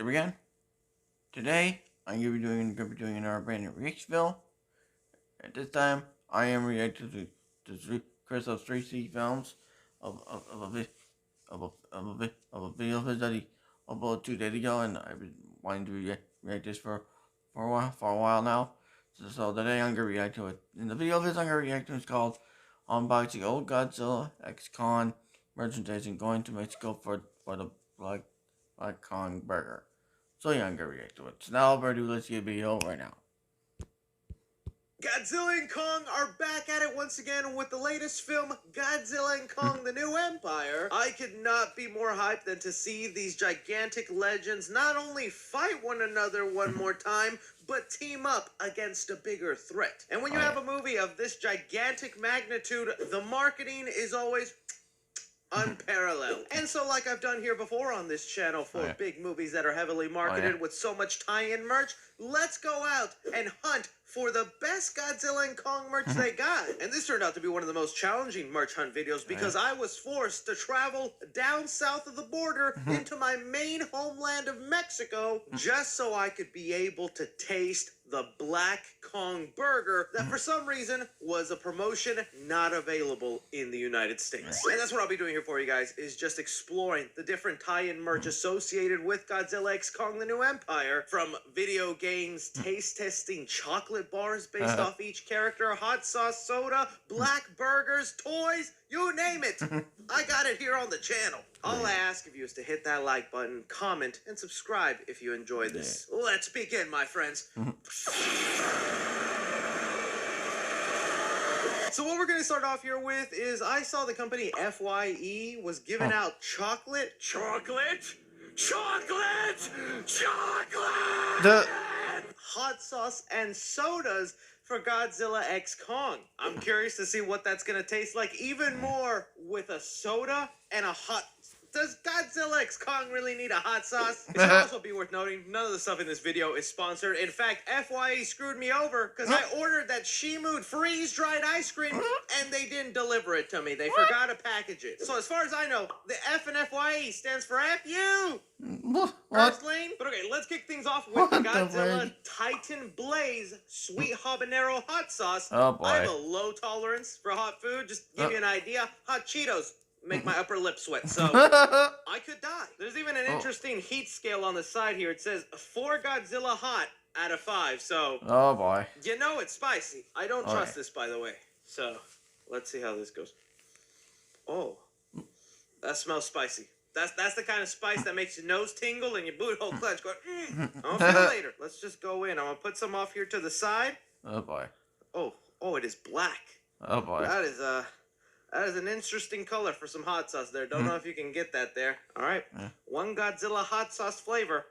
So again, today I'm gonna be doing another brand new reaction. At this time, I am reacting to Chris of 3C films of a video of his that he uploaded 2 days ago, and I've been wanting to react this for a while now. So today I'm gonna react to it. In the video of this I'm gonna react to is called Unboxing Old Godzilla X Con Merchandising Going to Mexico for the Black Kong Burger. So yeah, I'm gonna react to it. So now let's get a video right now. Godzilla and Kong are back at it once again with the latest film, Godzilla and Kong, The New Empire. I could not be more hyped than to see these gigantic legends not only fight one another one more time, but team up against a bigger threat. And when you have a movie of this gigantic magnitude, the marketing is always unparalleled. And so, like I've done here before on this channel for big movies that are heavily marketed with so much tie-in merch, let's go out and hunt for the best Godzilla and Kong merch they got. And this turned out to be one of the most challenging merch hunt videos because I was forced to travel down south of the border into my main homeland of Mexico just so I could be able to taste the Black Kong burger that for some reason was a promotion not available in the United States. And that's what I'll be doing here for you guys, is just exploring the different tie-in merch associated with Godzilla X Kong The New Empire, from video games, taste testing chocolate bars based off each character, hot sauce soda, black burgers, toys, you name it. I got it here on the channel. All I ask of you is to hit that like button, comment, and subscribe if you enjoy this. Let's begin, my friends. So what we're going to start off here with is I saw the company FYE was giving out chocolate, hot sauce, and sodas for Godzilla X Kong. I'm curious to see what that's going to taste like, even more with a soda and a hot. Does Godzilla X Kong really need a hot sauce? It should also be worth noting, none of the stuff in this video is sponsored. In fact, FYE screwed me over because I ordered that Shimood freeze-dried ice cream and they didn't deliver it to me. They forgot to package it. So as far as I know, the F in FYE stands for F you! Earthling? But okay, let's kick things off with the Godzilla Titan Blaze Sweet Habanero Hot Sauce. Oh boy. I have a low tolerance for hot food. Just to give you an idea, hot Cheetos make my upper lip sweat, so I could die. There's even an interesting heat scale on the side here. It says 4 Godzilla hot out of 5, so oh boy. You know it's spicy. I don't trust this, by the way. So let's see how this goes. Oh, that smells spicy. That's the kind of spice that makes your nose tingle and your boot hole clench. Going, I'll feel it later. Let's just go in. I'm gonna put some off here to the side. Oh boy. Oh, it is black. Oh boy. That is an interesting color for some hot sauce there. Don't know if you can get that there. All right. 1 Godzilla hot sauce flavor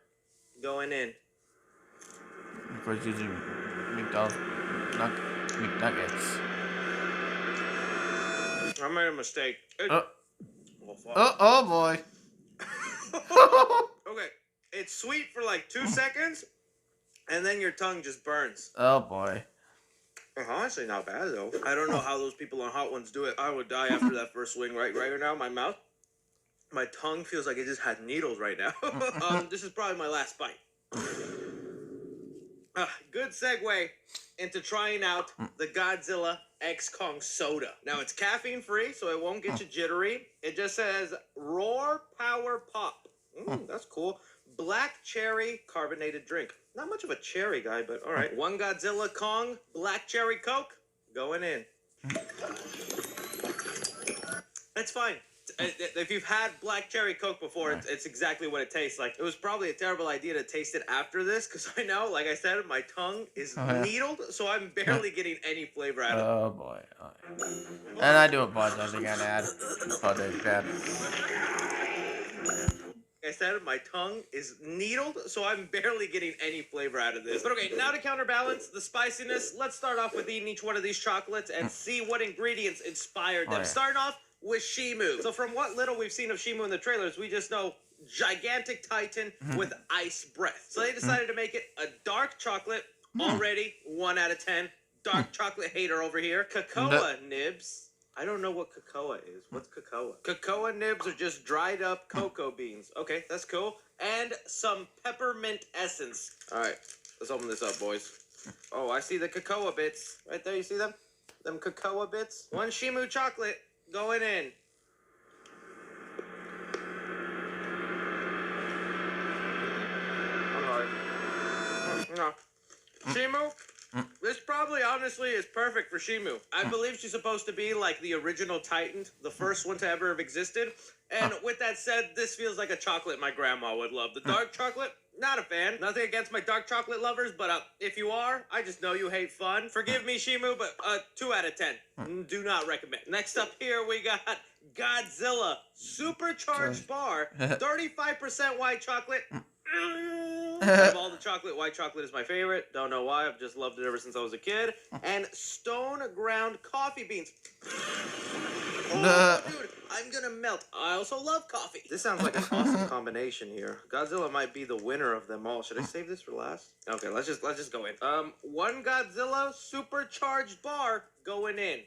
going in. Of course, using McNuggets. I made a mistake. Oh boy. Okay. It's sweet for like 2 seconds, and then your tongue just burns. Oh boy. Honestly, not bad though. I don't know how those people on Hot Ones do it. I would die after that first swing. Right now, my tongue feels like it just had needles right now. This is probably my last bite. Good segue into trying out the Godzilla X Kong soda. Now it's caffeine free, so it won't get you jittery. It just says Roar Power Pop. That's cool. Black cherry carbonated drink. Not much of a cherry guy, but all right. 1 Godzilla Kong Black Cherry Coke going in. That's fine. If you've had Black Cherry Coke before, it's exactly what it tastes like. It was probably a terrible idea to taste it after this, because I know, like I said, my tongue is needled, so I'm barely getting any flavor out of it. Oh boy. And I do apologize again, Ad. Apologize, bad. I said my tongue is needled, so I'm barely getting any flavor out of this. But okay, now to counterbalance the spiciness, let's start off with eating each one of these chocolates and see what ingredients inspired them. Starting off with Shimood. So from what little we've seen of Shimood in the trailers, we just know gigantic titan with ice breath. So they decided to make it a dark chocolate. Already 1 out of 10. Dark chocolate hater over here. Cocoa nibs. I don't know what cocoa is. What's cocoa? Cocoa nibs are just dried up cocoa beans. Okay, that's cool. and some peppermint essence. All right, let's open this up, boys. Oh, I see the cocoa bits. Right there, you see them? Them cocoa bits? One Shimu chocolate going in. I'm sorry. No. Shimu? This probably, honestly, is perfect for Shimu. I believe she's supposed to be like the original Titan, the first one to ever have existed. And with that said, this feels like a chocolate my grandma would love. The dark chocolate, not a fan. Nothing against my dark chocolate lovers, but if you are, I just know you hate fun. Forgive me, Shimu, but 2 out of 10. Do not recommend. Next up here, we got Godzilla Supercharged Bar, 35% white chocolate. Out of all the chocolate, white chocolate is my favorite. Don't know why. I've just loved it ever since I was a kid. And stone ground coffee beans. Oh, dude, I'm gonna melt. I also love coffee. This sounds like an awesome combination here. Godzilla might be the winner of them all. Should I save this for last? Okay, let's just go in. One Godzilla supercharged bar going in.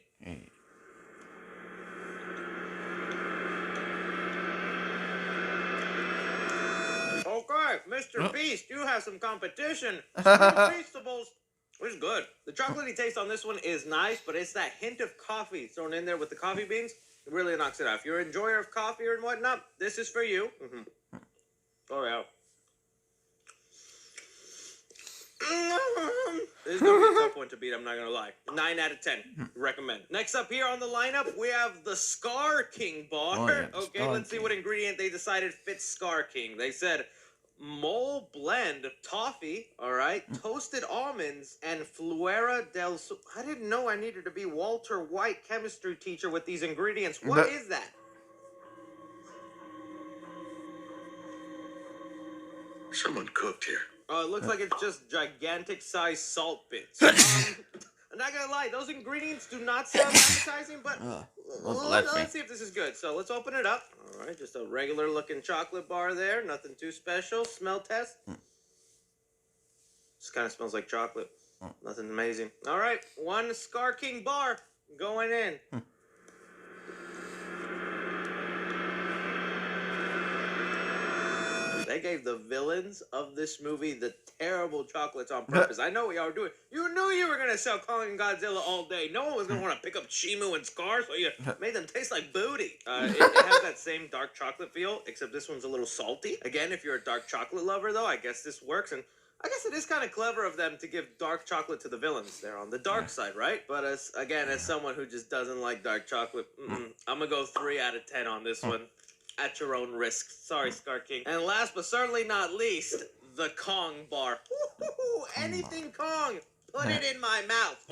Okay, Mr. Beast, you have some competition. Feastables. This is good. The chocolatey taste on this one is nice, but it's that hint of coffee thrown in there with the coffee beans. It really knocks it out. If you're an enjoyer of coffee and whatnot, this is for you. Oh, yeah. This is going to be a tough one to beat, I'm not going to lie. 9 out of 10. Recommend. Next up here on the lineup, we have the Scar King bar. Oh, yeah, okay, let's see what ingredient they decided fits Scar King. They said mole blend toffee, all right, toasted almonds, and Fluera del Sur. I didn't know I needed to be Walter White chemistry teacher with these ingredients. What is that? Someone cooked here. Oh, it looks like it's just gigantic size salt bits. I'm not gonna lie, those ingredients do not sound appetizing, but let's see if this is good. So let's open it up. All right, just a regular looking chocolate bar there. Nothing too special. Smell test. This kind of smells like chocolate. Nothing amazing. All right, one Scar King bar going in. They gave the villains of this movie the terrible chocolates on purpose. I know what y'all were doing. You knew you were going to sell Kong and Godzilla all day. No one was going to want to pick up Shimu and Scar, so you made them taste like booty. It has that same dark chocolate feel, except this one's a little salty. Again, if you're a dark chocolate lover, though, I guess this works. And I guess it is kind of clever of them to give dark chocolate to the villains. They're on the dark side, right? But as someone who just doesn't like dark chocolate, I'm going to go 3 out of 10 on this one. At your own risk. Sorry, Scar King. And last but certainly not least, the Kong bar. Anything Kong. Put it in my mouth.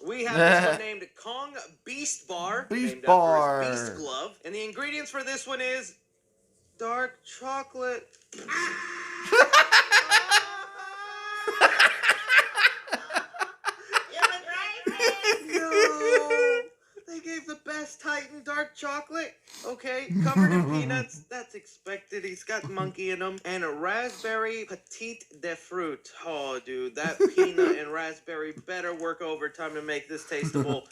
We have this one named Kong Beast Bar. Beast named Bar. After his beast glove. And the ingredients for this one is dark chocolate. No. They gave the best Titan dark chocolate. Okay, covered in peanuts. That's expected. He's got monkey in him. And a raspberry petite de fruit. Oh, dude, that peanut and raspberry better work overtime to make this tasteable.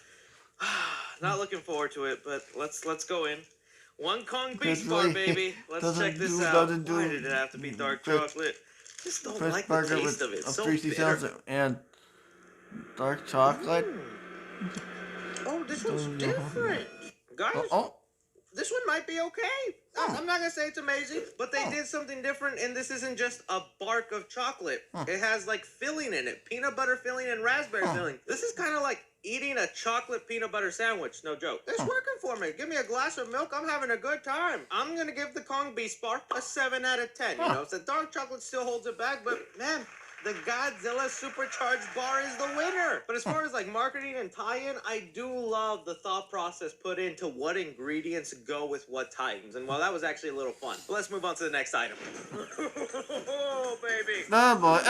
Not looking forward to it, but let's go in. One Kong Beast Bar, baby. Let's check this out. Why did it have to be dark chocolate? Just don't like the taste of it. It's so bitter. And dark chocolate. Oh, this one's different. Guys, this one might be okay. I'm not going to say it's amazing, but they did something different, and this isn't just a bark of chocolate. It has, like, filling in it. Peanut butter filling and raspberry filling. This is kind of like eating a chocolate peanut butter sandwich. No joke. It's working for me. Give me a glass of milk. I'm having a good time. I'm going to give the Kong Beast Bar a 7 out of 10. You know, the dark chocolate still holds it back, but, man, the Godzilla Supercharged Bar is the winner. But as far as like marketing and tie-in, I do love the thought process put into what ingredients go with what Titans. And well, that was actually a little fun. But let's move on to the next item. Oh, baby. No, boy.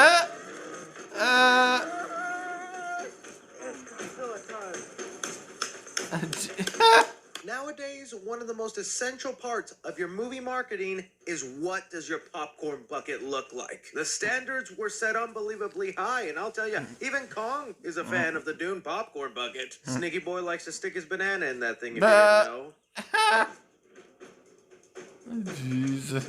Nowadays, one of the most essential parts of your movie marketing is what does your popcorn bucket look like? The standards were set unbelievably high, and I'll tell you, even Kong is a fan of the Dune popcorn bucket. Sneaky Boy likes to stick his banana in that thing, if you didn't know. Jesus.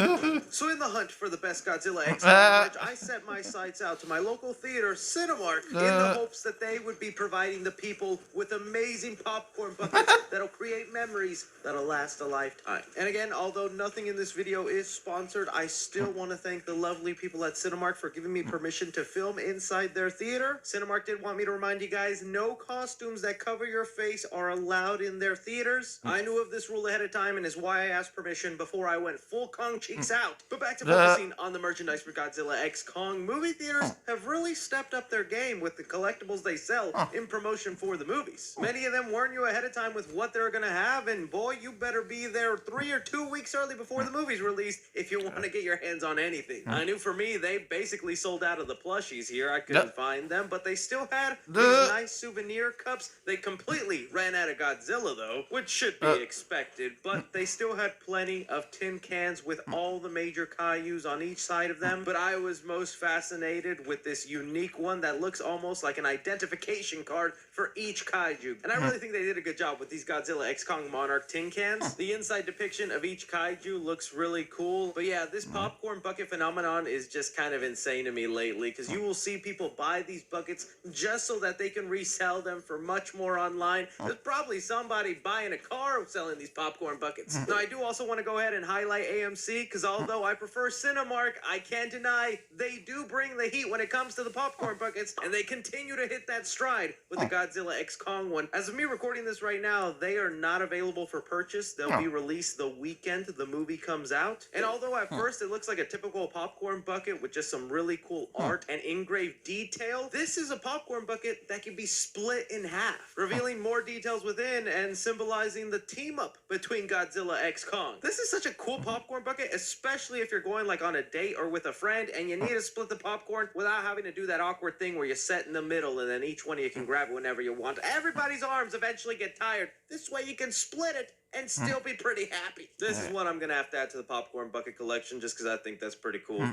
So in the hunt for the best Godzilla X merch, I set my sights out to my local theater, Cinemark, in the hopes that they would be providing the people with amazing popcorn buckets that'll create memories that'll last a lifetime. And again, although nothing in this video is sponsored, I still want to thank the lovely people at Cinemark for giving me permission to film inside their theater. Cinemark did want me to remind you guys, no costumes that cover your face are allowed in their theaters. I knew of this rule ahead of time and is why I asked permission before I went full Kong cheeks out. But back to focusing on the merchandise for Godzilla X Kong, movie theaters have really stepped up their game with the collectibles they sell in promotion for the movies. Many of them warn you ahead of time with what they're gonna have, and boy, you better be there 3 or 2 weeks early before the movie's released if you want to get your hands on anything. I knew for me, they basically sold out of the plushies here. I couldn't find them, but they still had these nice souvenir cups. They completely ran out of Godzilla though, which should be expected, but they still had plenty of tin cans with all the major kaijus on each side of them. But I was most fascinated with this unique one that looks almost like an identification card for each kaiju. And I really think they did a good job with these Godzilla X Kong Monarch tin cans. The inside depiction of each kaiju looks really cool. But yeah, this popcorn bucket phenomenon is just kind of insane to me lately, because you will see people buy these buckets just so that they can resell them for much more online. There's probably somebody buying a car selling these popcorn buckets. Now, I do also want to go ahead and highlight AMC, because although I prefer Cinemark, I can't deny they do bring the heat when it comes to the popcorn buckets, and they continue to hit that stride with the Godzilla X Kong one. As of me recording this right now, they are not available for purchase. They'll be released the weekend the movie comes out. And although at first it looks like a typical popcorn bucket with just some really cool art and engraved detail, this is a popcorn bucket that can be split in half, revealing more details within and symbolizing the team up between Godzilla X Kong. This is such a cool popcorn bucket, especially if you're going like on a date or with a friend and you need to split the popcorn without having to do that awkward thing where you set in the middle and then each one of you can grab it whenever you want. Everybody's arms eventually get tired. This way you can split it and still be pretty happy. This is what I'm gonna have to add to the popcorn bucket collection just because I think that's pretty cool.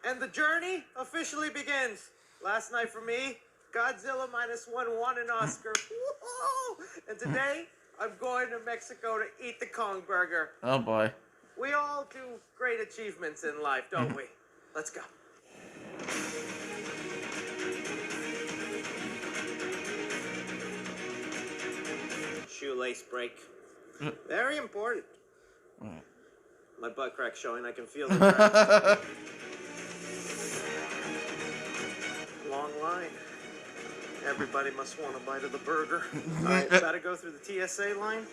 And the journey officially begins. Last night for me, Godzilla -1 won an Oscar. Woo-hoo! And today, I'm going to Mexico to eat the Kong burger. Oh boy. We all do great achievements in life, don't we? Let's go. Shoelace break. Very important. My butt crack's showing. I can feel the crack. Long line. Everybody must want a bite of the burger. Alright, gotta go through the TSA line.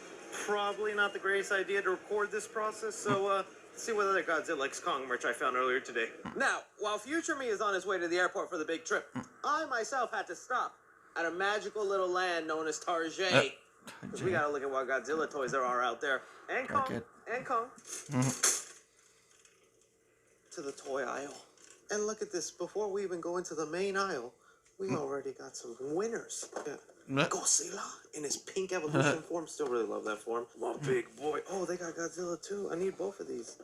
Probably not the greatest idea to record this process, so let's see what other Godzilla X Kong merch I found earlier today. Now, while future me is on his way to the airport for the big trip, I myself had to stop at a magical little land known as Tarjay. Because we gotta look at what Godzilla toys there are out there. And Kong. And Kong. To the toy aisle. And look at this. Before we even go into the main aisle, we already got some winners. Godzilla in his pink evolution form. Still really love that form. Come on, big boy. Oh, they got Godzilla too. I need both of these.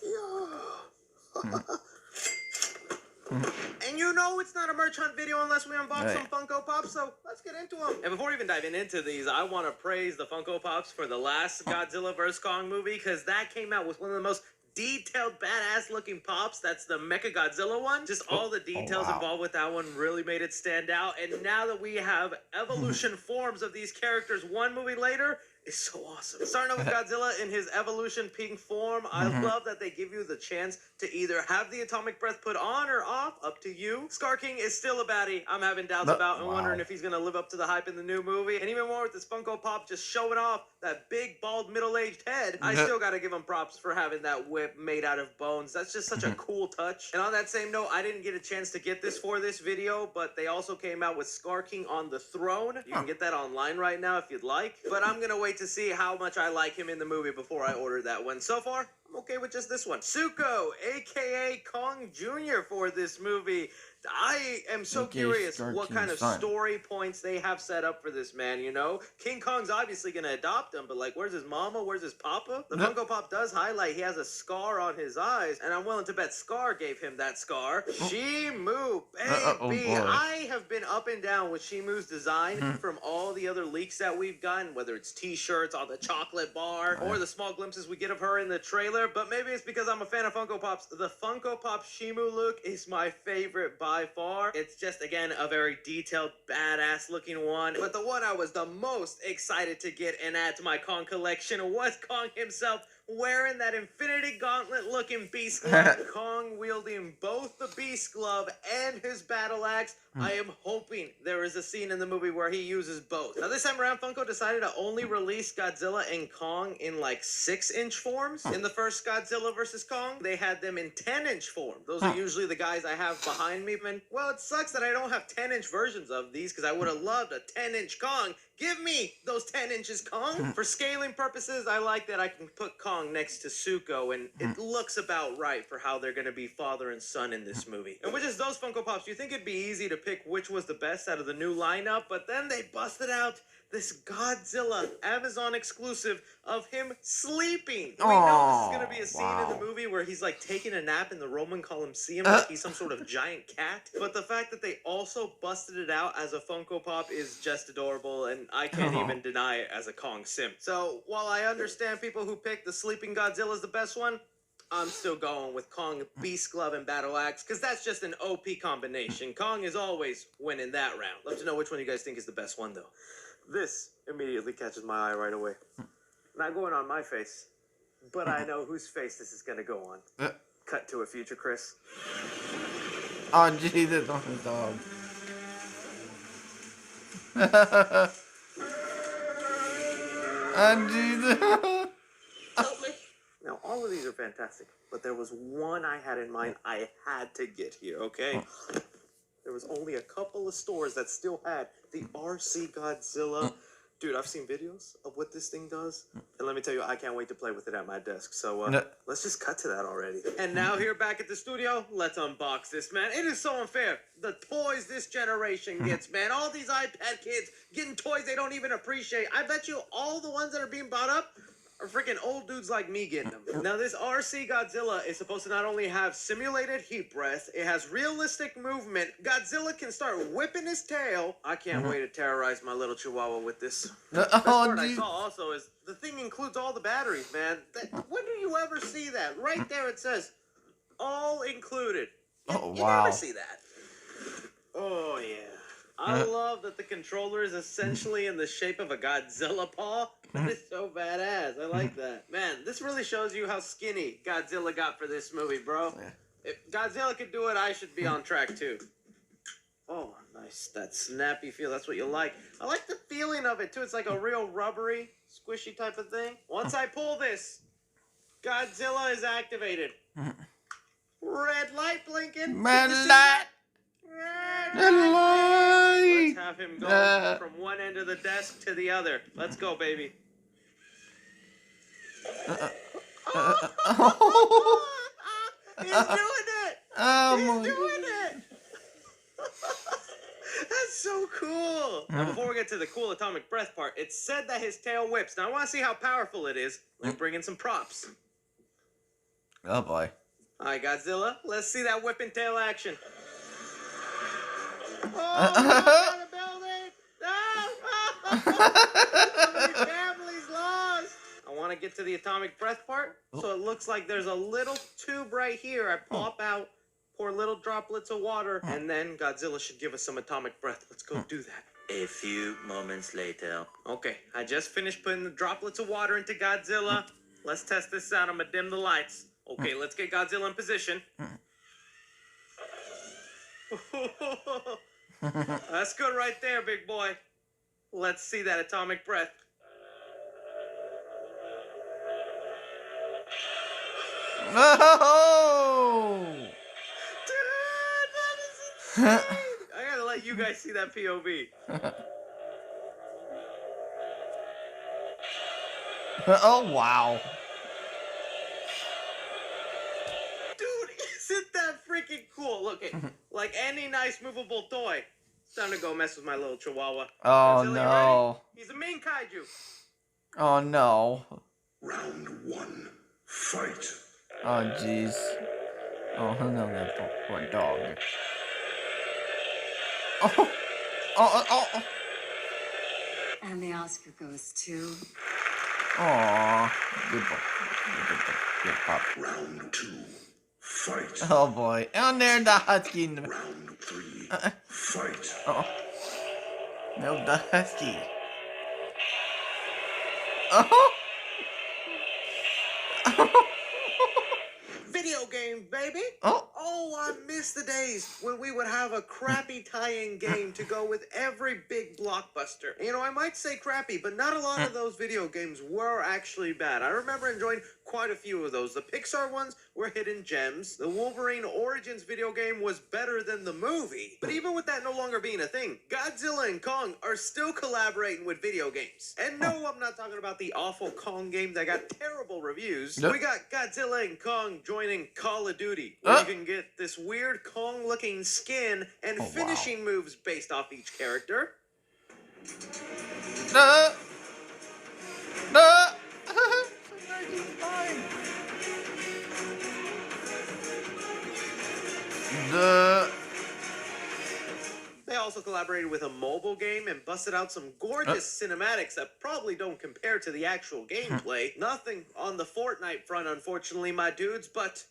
Yeah. And you know it's not a merch hunt video unless we unbox some Funko Pops, so let's get into them. And before even diving into these, I want to praise the Funko Pops for the last Godzilla vs. Kong movie, because that came out with one of the most detailed, badass looking pops. That's the Mecha Godzilla one. Just all the details involved with that one really made it stand out. And now that we have evolution forms of these characters 1 movie later, it's so awesome. Starting off with Godzilla in his evolution pink form, I love that they give you the chance to either have the atomic breath put on or off, up to you. Scar King is still a baddie I'm having doubts about and wondering if he's going to live up to the hype in the new movie. And even more with this Funko Pop just showing off that big, bald, middle-aged head, I still got to give him props for having that whip made out of bones. That's just such a cool touch. And on that same note, I didn't get a chance to get this for this video, but they also came out with Scar King on the throne. You can get that online right now if you'd like. But I'm going to wait to see how much I like him in the movie before I order that one. So far, I'm okay with just this one. Suko, aka Kong Jr. for this movie. I am so aka curious what kind Cartoon's of son. story points they have set up for this man, you know? King Kong's obviously gonna adopt him, but like, where's his mama? Where's his papa? The Funko Pop does highlight he has a scar on his eyes, and I'm willing to bet Scar gave him that scar. Shimu, Oh baby! boy. I have been up and down with Shimu's design from all the other leaks that we've gotten, whether it's t-shirts on the chocolate bar, or the small glimpses we get of her in the trailer, but maybe it's because I'm a fan of Funko Pops. The Funko Pop Shimu look is my favorite by far. It's just, again, a very detailed, badass looking one. But the one I was the most excited to get and add to my Kong collection was Kong himself, wearing that Infinity Gauntlet looking Beast Glove. Kong wielding both the Beast Glove and his battle axe. I am hoping there is a scene in the movie where he uses both. Now this time around, Funko decided to only release Godzilla and Kong in like 6-inch forms. In the first Godzilla vs. Kong, they had them in 10-inch form. Those are usually the guys I have behind me. And well, it sucks that I don't have 10-inch versions of these because I would have loved a 10-inch Kong. Give me those 10 inches, Kong. For scaling purposes, I like that I can put Kong next to Zuko, and it looks about right for how they're going to be father and son in this movie. And with just those Funko Pops, you think it'd be easy to pick which was the best out of the new lineup, but then they busted out this Godzilla Amazon exclusive of him sleeping. We know this is going to be a scene in the movie where he's like taking a nap in the Roman Colosseum like he's some sort of giant cat. But the fact that they also busted it out as a Funko Pop is just adorable, and I can't even deny it as a Kong sim. So while I understand people who pick the sleeping Godzilla as the best one, I'm still going with Kong, Beast Glove, and Battle Axe, because that's just an OP combination. Kong is always winning that round. Love to know which one you guys think is the best one, though. This immediately catches my eye right away. Not going on my face, but I know whose face this is going to go on. Cut to a future Chris. Oh Jesus, on the dog. Oh Jesus. Help me. Now, all of these are fantastic, but there was one I had in mind I had to get here, okay? There was only a couple of stores that still had the RC Godzilla. Dude, I've seen videos of what this thing does, and let me tell you, I can't wait to play with it at my desk. So let's just cut to that already. And now here back at the studio, let's unbox this, man. It is so unfair. The toys this generation gets, man. All these iPad kids getting toys they don't even appreciate. I bet you all the ones that are being bought up are freaking old dudes like me getting them. Now, this RC Godzilla is supposed to not only have simulated heat breath, it has realistic movement. Godzilla can start whipping his tail. I can't wait to terrorize my little chihuahua with this. The best part I saw also is the thing includes all the batteries, man. When do you ever see that? Right there it says, all included. You never see that. Oh, yeah. I love that the controller is essentially in the shape of a Godzilla paw. That is so badass. I like that. Man, this really shows you how skinny Godzilla got for this movie, bro. If Godzilla could do it, I should be on track too. Oh, nice. That snappy feel. That's what you like. I like the feeling of it too. It's like a real rubbery, squishy type of thing. Once I pull this, Godzilla is activated. Red light blinking. Red light. Let's have him go from one end of the desk to the other. Let's go, baby. He's doing it! He's doing it! That's so cool! Now, before we get to the cool atomic breath part, it's said that his tail whips. Now, I want to see how powerful it is. Let me bring in some props. Oh boy. Alright, Godzilla, let's see that whipping tail action. Oh, the building! No! So many families lost! I want to get to the atomic breath part, so it looks like there's a little tube right here. I pop out, pour little droplets of water, and then Godzilla should give us some atomic breath. Let's go do that. A few moments later. Okay, I just finished putting the droplets of water into Godzilla. Let's test this out. I'm gonna dim the lights. Okay, let's get Godzilla in position. That's good right there, big boy. Let's see that atomic breath. Oh! Dude, that is insane. I gotta let you guys see that POV. Oh wow. Dude, isn't that freaking freaking cool. Look, like any nice movable toy. It's time to go mess with my little chihuahua. Oh Godzilla, you no. ready? He's a mean kaiju. Oh no. Round one. Fight. Oh jeez. Oh no, that poor dog. Oh, oh, oh, oh. And the Oscar goes to... Aw, good boy. Good pup. Round two. Fight. Oh boy. And there the husky. Round three. Fight. Oh. No, the husky. Oh. Video game, baby. Oh. Oh, I miss the days when we would have a crappy tie-in game to go with every big blockbuster. You know, I might say crappy, but not a lot of those video games were actually bad. I remember enjoying quite a few of those. The Pixar ones were hidden gems. The Wolverine Origins video game was better than the movie. But even with that no longer being a thing, Godzilla and Kong are still collaborating with video games. And no, I'm not talking about the awful Kong game that got terrible reviews. Yep. We got Godzilla and Kong joining Call of Duty, where you can get this weird Kong-looking skin and finishing moves based off each character. No. No. The. They also collaborated with a mobile game and busted out some gorgeous cinematics that probably don't compare to the actual gameplay. Nothing on the Fortnite front, unfortunately, my dudes, but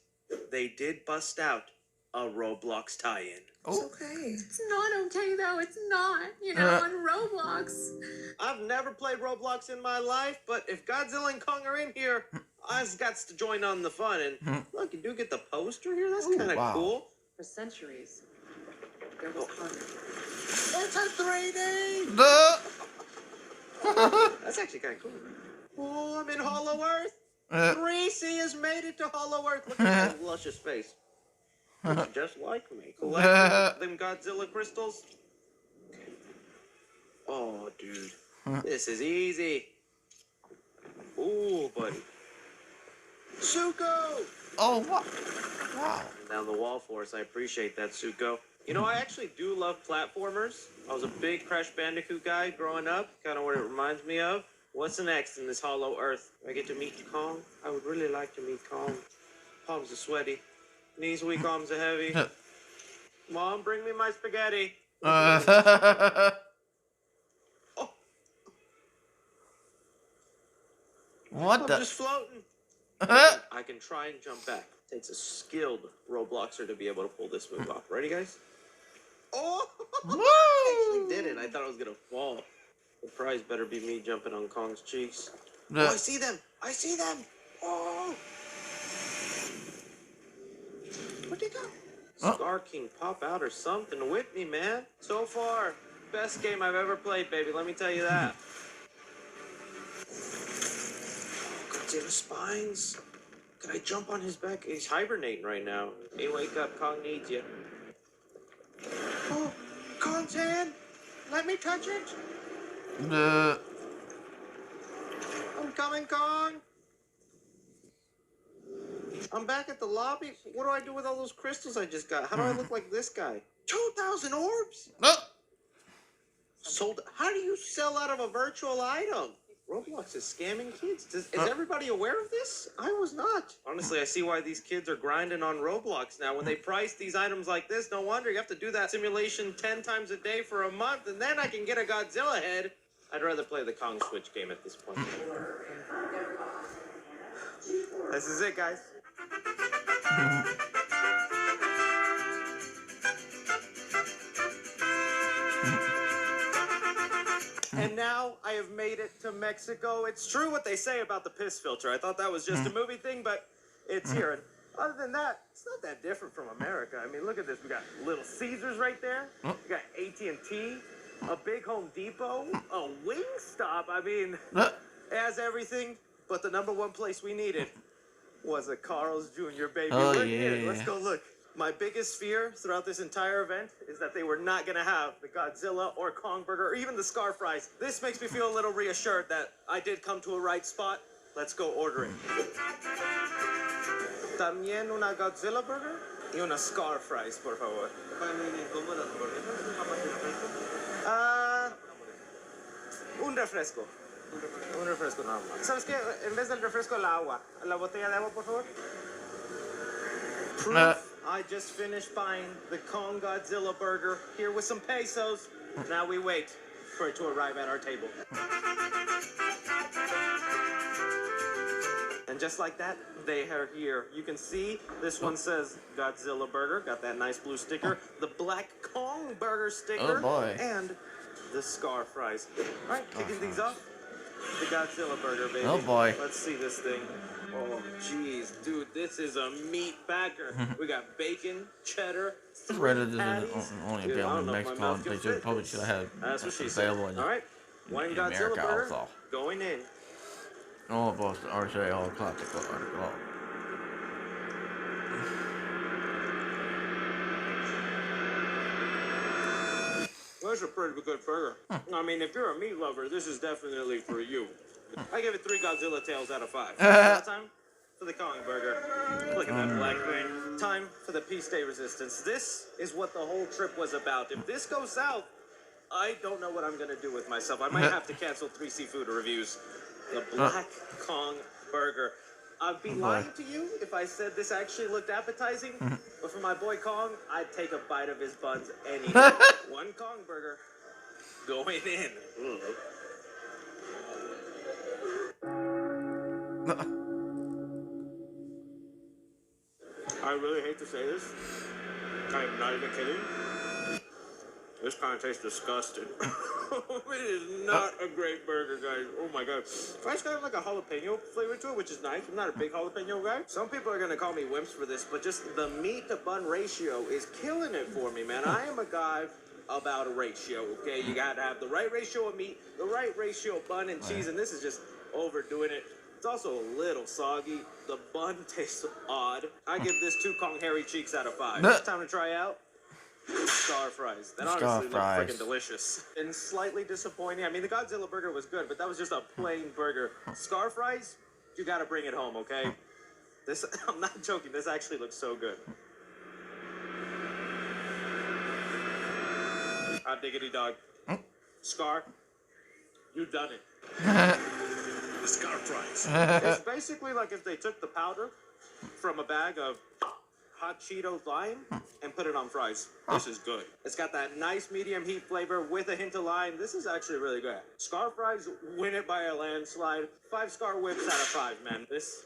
they did bust out a Roblox tie-in. Oh. Okay. It's not okay, though. It's not. You know, on Roblox. I've never played Roblox in my life, but if Godzilla and Kong are in here, I've got to join on the fun. And look, you do get the poster here. That's kind of cool. For centuries, there was hunger. It's a 3D! The. That's actually kind of cool. Oh, I'm in Hollow Earth. 3C has made it to Hollow Earth. Look at that luscious face. Looks just like me. Collect them Godzilla crystals. Oh, dude. This is easy. Ooh, buddy. Suko! Oh, wow. Wow. Down the wall for us. I appreciate that, Suko. You know, I actually do love platformers. I was a big Crash Bandicoot guy growing up. Kind of what it reminds me of. What's next in this Hollow Earth? I get to meet Kong? I would really like to meet Kong. Palms are sweaty. Knees weak, arms are heavy. Mom, bring me my spaghetti. Oh. What I'm the? just floating. I can try and jump back. Takes a skilled Robloxer to be able to pull this move off. Ready, guys? Oh! I actually did it. I thought I was going to fall. The prize better be me jumping on Kong's cheeks. Oh, I see them. I see them. Oh! Where'd they go? Scar King pop out or something with me, man. So far, best game I've ever played, baby. Let me tell you that. Godzilla spines. Can I jump on his back? He's hibernating right now. Hey, wake up. Kong needs you. Oh, Kong's hand. Let me touch it. The. I'm coming, Kong. I'm back at the lobby. What do I do with all those crystals I just got? How do I look like this guy? 2,000 orbs? Sold. How do you sell out of a virtual item? Roblox is scamming kids. Is everybody aware of this? I was not. Honestly, I see why these kids are grinding on Roblox now. When they price these items like this, no wonder you have to do that simulation 10 times a day for a month, and then I can get a Godzilla head. I'd rather play the Kong Switch game at this point. This is it, guys. And now I have made it to Mexico. It's true what they say about the piss filter. I thought that was just a movie thing, but it's here. And other than that, it's not that different from America. I mean, look at this. We got Little Caesars right there. We got AT&T, a big Home Depot, a Wingstop. I mean, it has everything, but the number one place we needed was a Carl's Jr., baby. Oh, We're yeah. here. Let's go look. My biggest fear throughout this entire event is that they were not going to have the Godzilla or Kong burger or even the Scar fries. This makes me feel a little reassured that I did come to a right spot. Let's go order it. También una Godzilla burger? Y unas scar fries, por favor. Un refresco. Un refresco nada más. ¿Sabes qué? En vez del refresco, el agua. La botella de agua, por favor. Proof. I just finished buying the Kong Godzilla burger here with some pesos. Now we wait for it to arrive at our table. And just like that, they are here. You can see this one says Godzilla burger. Got that nice blue sticker. The black Kong burger sticker. Oh boy. And the scar fries. All right, kicking these off. The Godzilla burger, baby. Oh boy. Let's see this thing. Oh, jeez, dude, this is a meat packer. We got bacon, cheddar, Reddit patties. isn't only Dude, I available don't in know if my Mexico, mouth and they can should fit probably this. should have That's what she said. available in, All right, one in Godzilla America burger also. going in. Oh, boss, RJ, all classic article. That's a pretty good burger. I mean, if you're a meat lover, this is definitely for you. I give it 3 Godzilla tails out of 5. Now time for the Kong burger. Look at that black thing. Time for the Peace Day Resistance. This is what the whole trip was about. If this goes south, I don't know what I'm going to do with myself. I might have to cancel 3 seafood reviews. The Black Kong burger. I'd be lying to you if I said this actually looked appetizing. But for my boy Kong, I'd take a bite of his buns any day. One Kong burger going in. I really hate to say this. I am not even kidding. This kind of tastes disgusting. It is not a great burger, guys. Oh my god. It's got like a jalapeno flavor to it, which is nice. I'm not a big jalapeno guy. Some people are gonna call me wimps for this, but just the meat to bun ratio is killing it for me, man. I am a guy about a ratio, okay? You gotta have the right ratio of meat, the right ratio of bun and cheese, and this is just overdoing it. It's also a little soggy. The bun tastes odd. I give this 2 Kong hairy cheeks out of 5. Time to try out star fries. That honestly looked freaking delicious. And slightly disappointing. I mean, the Godzilla burger was good, but that was just a plain burger. Scar fries, you gotta bring it home, okay? This, I'm not joking, this actually looks so good. Hot diggity dog. Scar, you done it. The scar fries. It's basically like if they took the powder from a bag of hot Cheeto lime and put it on fries. This is good. It's got that nice medium heat flavor with a hint of lime. This is actually really good. Scar fries win it by a landslide. 5 scar whips out of 5, man. This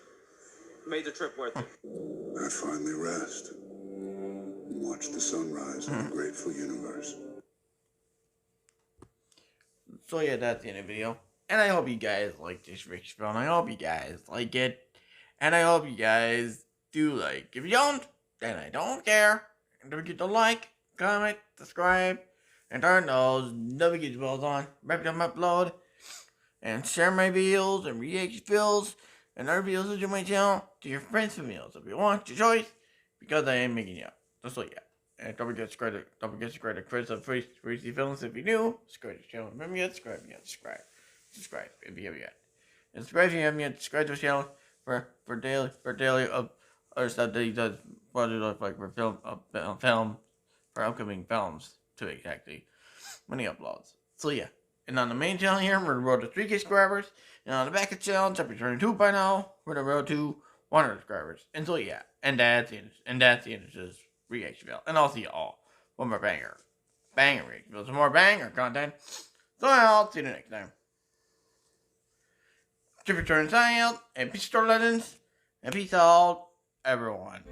made the trip worth it. I finally rest and watch the sunrise in a grateful universe. So yeah, that's the end of the video. And I hope you guys like this Rick film. I hope you guys like it. And I hope you guys do like. If you don't, then I don't care. And don't forget to like, comment, subscribe, and turn those notification bells on. Every time I upload. And share my videos and reaction videos and other videos on my channel to your friends and families if you want. Your choice. Because I am making you up. So yeah. And don't forget to subscribe to Chris of Freezy Films if you're new. Subscribe to the channel. Remember yet? Subscribe if you haven't yet. And subscribe if you haven't yet. Subscribe to the channel for daily other stuff that he does. What it looks like for film for upcoming films too, exactly when he uploads. So yeah. And on the main channel here, we're on the road to 3K subscribers. And on the back of the channel, I'll be turning 2 by now. We're on the road to 100 subscribers. And so yeah. And that's the end of this reaction video. And I'll see you all one more banger reaction video. Some more banger content. So I'll see you next time. Chip return signing out. And peace to our legends. And peace out, everyone.